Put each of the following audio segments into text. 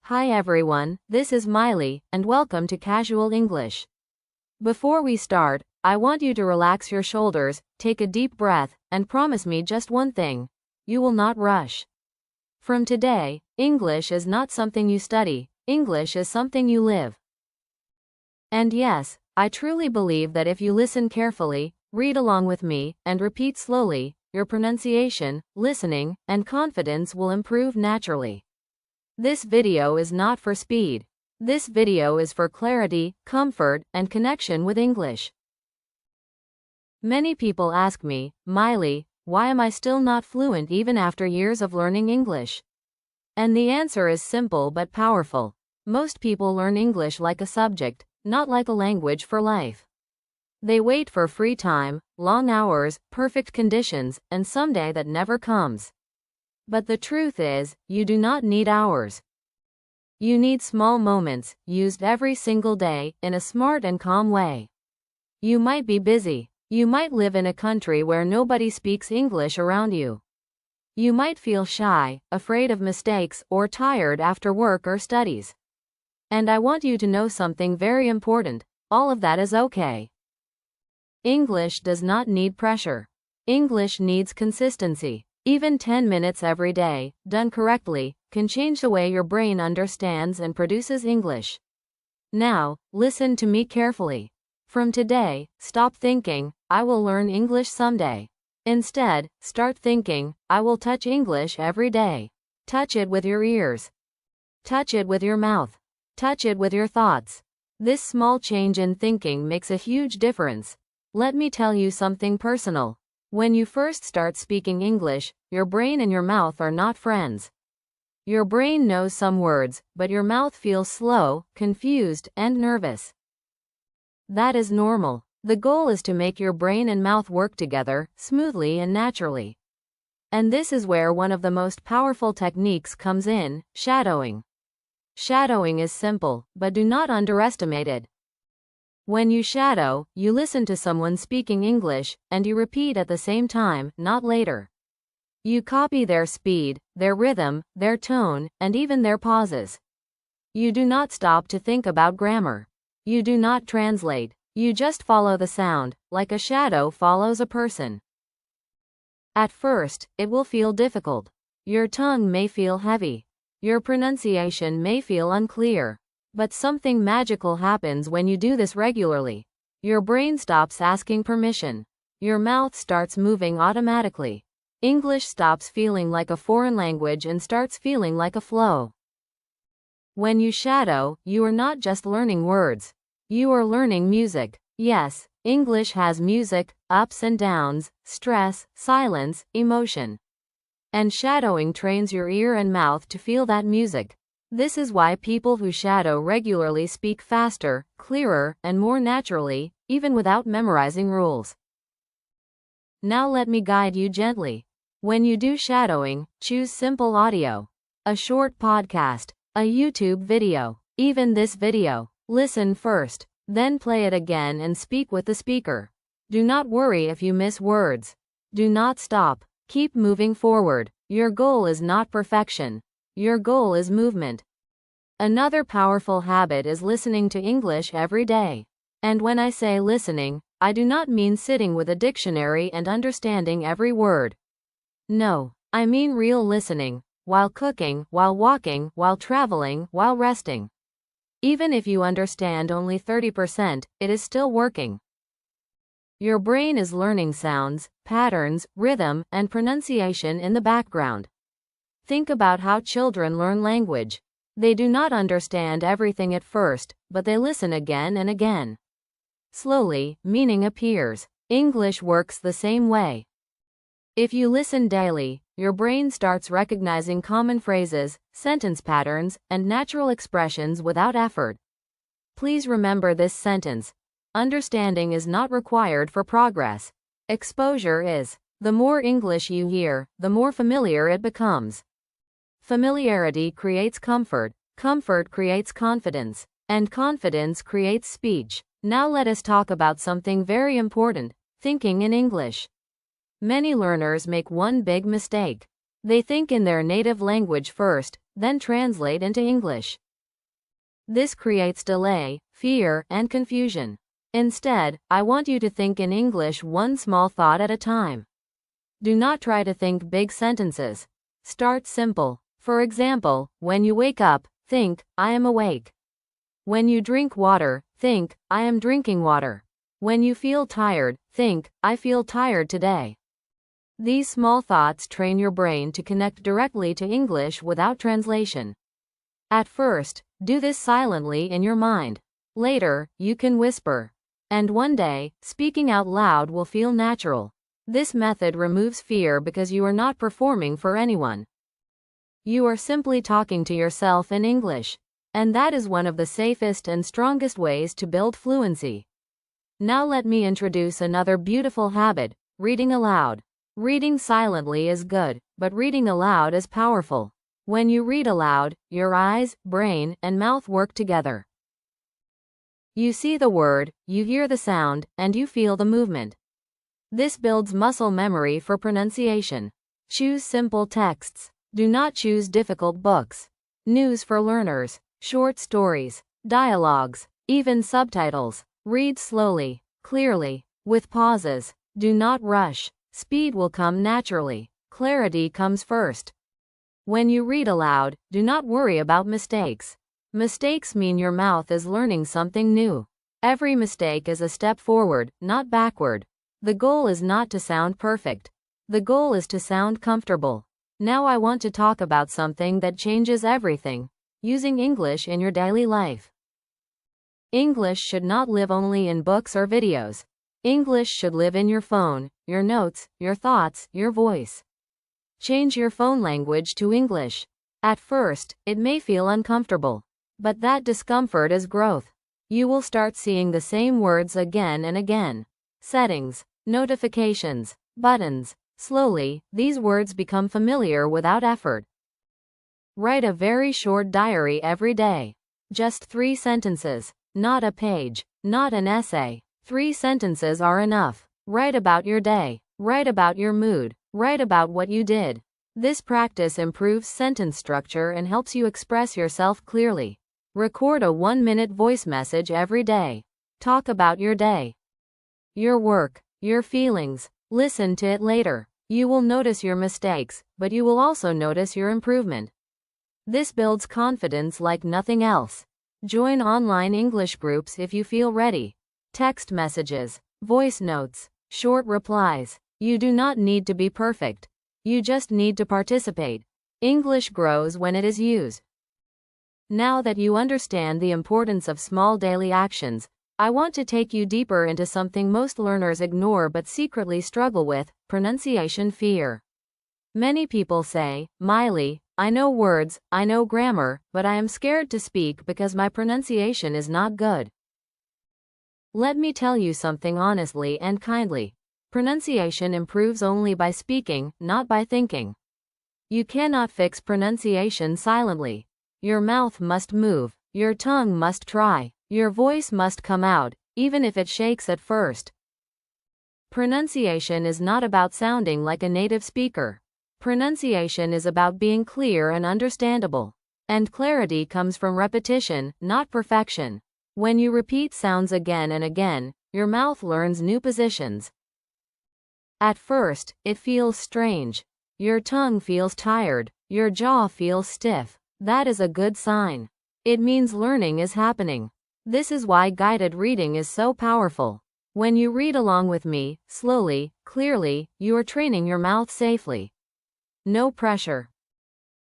Hi everyone, this is Mily, and welcome to Casual English. Before we start, I want you to relax your shoulders, take a deep breath, and promise me just one thing. You will not rush. From today, English is not something you study, English is something you live. And yes, I truly believe that if you listen carefully, read along with me, and repeat slowly, your pronunciation, listening, and confidence will improve naturally. This video is not for speed. This video is for clarity, comfort, and connection with English. Many people ask me, Mily, why am I still not fluent even after years of learning English? And the answer is simple but powerful. Most people learn English like a subject, not like a language for life. They wait for free time, long hours, perfect conditions, and someday that never comes. But the truth is, you do not need hours. You need small moments, used every single day, in a smart and calm way. You might be busy. You might live in a country where nobody speaks English around you. You might feel shy, afraid of mistakes, or tired after work or studies. And I want you to know something very important. All of that is okay. English does not need pressure. English needs consistency. Even 10 minutes every day, done correctly, can change the way your brain understands and produces English. Now, listen to me carefully. From today, stop thinking, I will learn English someday. Instead, start thinking, I will touch English every day. Touch it with your ears. Touch it with your mouth. Touch it with your thoughts. This small change in thinking makes a huge difference. Let me tell you something personal. When you first start speaking English, your brain and your mouth are not friends. Your brain knows some words, but your mouth feels slow, confused, and nervous. That is normal. The goal is to make your brain and mouth work together, smoothly and naturally. And this is where one of the most powerful techniques comes in, shadowing. Shadowing is simple, but do not underestimate it. When you shadow, you listen to someone speaking English, and you repeat at the same time, not later. You copy their speed, their rhythm, their tone, and even their pauses. You do not stop to think about grammar. You do not translate. You just follow the sound, like a shadow follows a person. At first, it will feel difficult. Your tongue may feel heavy. Your pronunciation may feel unclear. But something magical happens when you do this regularly. Your brain stops asking permission. Your mouth starts moving automatically. English stops feeling like a foreign language and starts feeling like a flow. When you shadow, you are not just learning words. You are learning music. Yes, English has music, ups and downs, stress, silence, emotion. And shadowing trains your ear and mouth to feel that music. This is why people who shadow regularly speak faster, clearer, and more naturally, even without memorizing rules. Now let me guide you gently. When you do shadowing, choose simple audio. A short podcast, a YouTube video, even this video. Listen first, then play it again and speak with the speaker. Do not worry if you miss words. Do not stop. Keep moving forward. Your goal is not perfection. Your goal is movement. Another powerful habit is listening to English every day. And when I say listening, I do not mean sitting with a dictionary and understanding every word. No, I mean real listening, while cooking, while walking, while traveling, while resting. Even if you understand only 30%, it is still working. Your brain is learning sounds, patterns, rhythm, and pronunciation in the background. Think about how children learn language. They do not understand everything at first, but they listen again and again. Slowly, meaning appears. English works the same way. If you listen daily, your brain starts recognizing common phrases, sentence patterns, and natural expressions without effort. Please remember this sentence. Understanding is not required for progress. Exposure is. The more English you hear, the more familiar it becomes. Familiarity creates comfort, comfort creates confidence, and confidence creates speech. Now let us talk about something very important, thinking in English. Many learners make one big mistake. They think in their native language first, then translate into English. This creates delay, fear, and confusion. Instead, I want you to think in English one small thought at a time. Do not try to think big sentences. Start simple. For example, when you wake up, think, I am awake. When you drink water, think, I am drinking water. When you feel tired, think, I feel tired today. These small thoughts train your brain to connect directly to English without translation. At first, do this silently in your mind. Later, you can whisper. And one day, speaking out loud will feel natural. This method removes fear because you are not performing for anyone. You are simply talking to yourself in English. And that is one of the safest and strongest ways to build fluency. Now let me introduce another beautiful habit, reading aloud. Reading silently is good, but reading aloud is powerful. When you read aloud, your eyes, brain, and mouth work together. You see the word, you hear the sound, and you feel the movement. This builds muscle memory for pronunciation. Choose simple texts. Do not choose difficult books. News for learners, short stories, dialogues, even subtitles. Read slowly, clearly, with pauses. Do not rush. Speed will come naturally. Clarity comes first. When you read aloud, do not worry about mistakes. Mistakes mean your mouth is learning something new. Every mistake is a step forward, not backward. The goal is not to sound perfect. The goal is to sound comfortable. Now I want to talk about something that changes everything: using English in your daily life. English should not live only in books or videos. English should live in your phone, your notes, your thoughts, your voice. Change your phone language to English. At first, it may feel uncomfortable. But that discomfort is growth. You will start seeing the same words again and again. Settings, notifications, buttons. Slowly, these words become familiar without effort. Write a very short diary every day. Just 3 sentences. Not a page. Not an essay. 3 sentences are enough. Write about your day. Write about your mood. Write about what you did. This practice improves sentence structure and helps you express yourself clearly. Record a 1-minute voice message every day. Talk about your day, your work, your feelings. Listen to it later. You will notice your mistakes, but you will also notice your improvement. This builds confidence like nothing else. Join online English groups if you feel ready. Text messages, voice notes, short replies. You do not need to be perfect. You just need to participate. English grows when it is used. Now that you understand the importance of small daily actions, I want to take you deeper into something most learners ignore but secretly struggle with: pronunciation fear. Many people say, Mily, I know words, I know grammar, but I am scared to speak because my pronunciation is not good. Let me tell you something honestly and kindly. Pronunciation improves only by speaking, not by thinking. You cannot fix pronunciation silently. Your mouth must move, your tongue must try, your voice must come out, even if it shakes at first. Pronunciation is not about sounding like a native speaker. Pronunciation is about being clear and understandable. And clarity comes from repetition, not perfection. When you repeat sounds again and again, your mouth learns new positions. At first, it feels strange. Your tongue feels tired, your jaw feels stiff. That is a good sign. It means learning is happening. This is why guided reading is so powerful. When you read along with me, slowly, clearly, you are training your mouth safely. No pressure.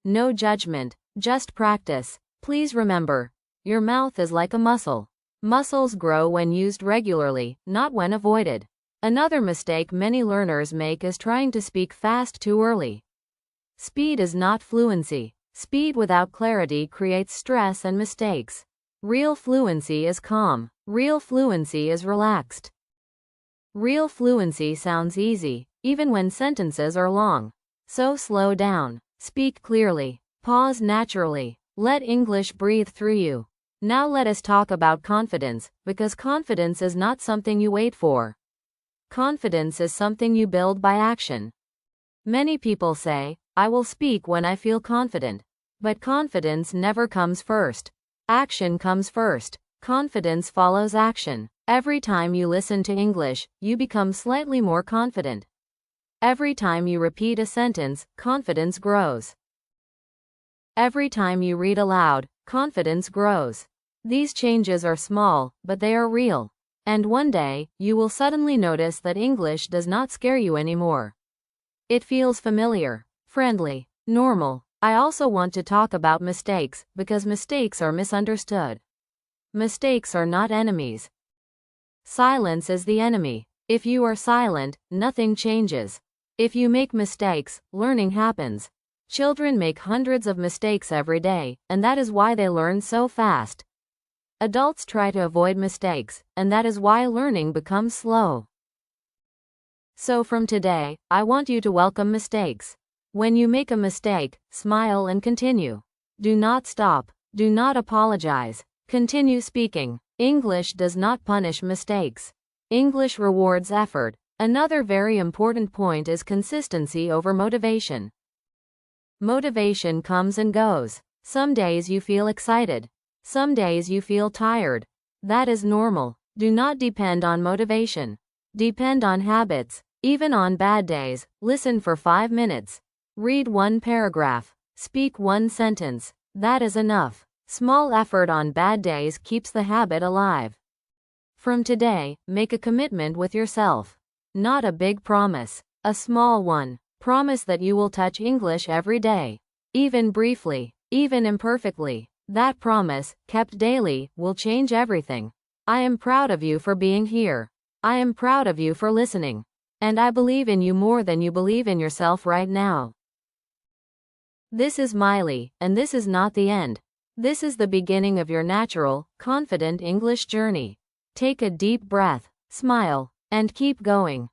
No judgment, just practice. Please remember, your mouth is like a muscle. Muscles grow when used regularly, not when avoided. Another mistake many learners make is trying to speak fast too early. Speed is not fluency. Speed without clarity creates stress and mistakes. Real fluency is calm. Real fluency is relaxed. Real fluency sounds easy, even when sentences are long. So slow down. Speak clearly. Pause naturally. Let English breathe through you. Now let us talk about confidence, because confidence is not something you wait for. Confidence is something you build by action. Many people say, I will speak when I feel confident. But confidence never comes first. Action comes first. Confidence follows action. Every time you listen to English, you become slightly more confident. Every time you repeat a sentence, confidence grows. Every time you read aloud, confidence grows. These changes are small, but they are real. And one day, you will suddenly notice that English does not scare you anymore. It feels familiar, friendly, normal. I also want to talk about mistakes, because mistakes are misunderstood. Mistakes are not enemies. Silence is the enemy. If you are silent, nothing changes. If you make mistakes, learning happens. Children make hundreds of mistakes every day, and that is why they learn so fast. Adults try to avoid mistakes, and that is why learning becomes slow. So from today, I want you to welcome mistakes. When you make a mistake, smile and continue. Do not stop. Do not apologize. Continue speaking. English does not punish mistakes. English rewards effort. Another very important point is consistency over motivation. Motivation comes and goes. Some days you feel excited. Some days you feel tired. That is normal. Do not depend on motivation. Depend on habits. Even on bad days, listen for 5 minutes. Read one paragraph. Speak one sentence. That is enough. Small effort on bad days keeps the habit alive. From today, make a commitment with yourself. Not a big promise. A small one. Promise that you will touch English every day. Even briefly. Even imperfectly. That promise, kept daily, will change everything. I am proud of you for being here. I am proud of you for listening. And I believe in you more than you believe in yourself right now. This is Mily, and this is not the end. This is the beginning of your natural, confident English journey. Take a deep breath, smile, and keep going.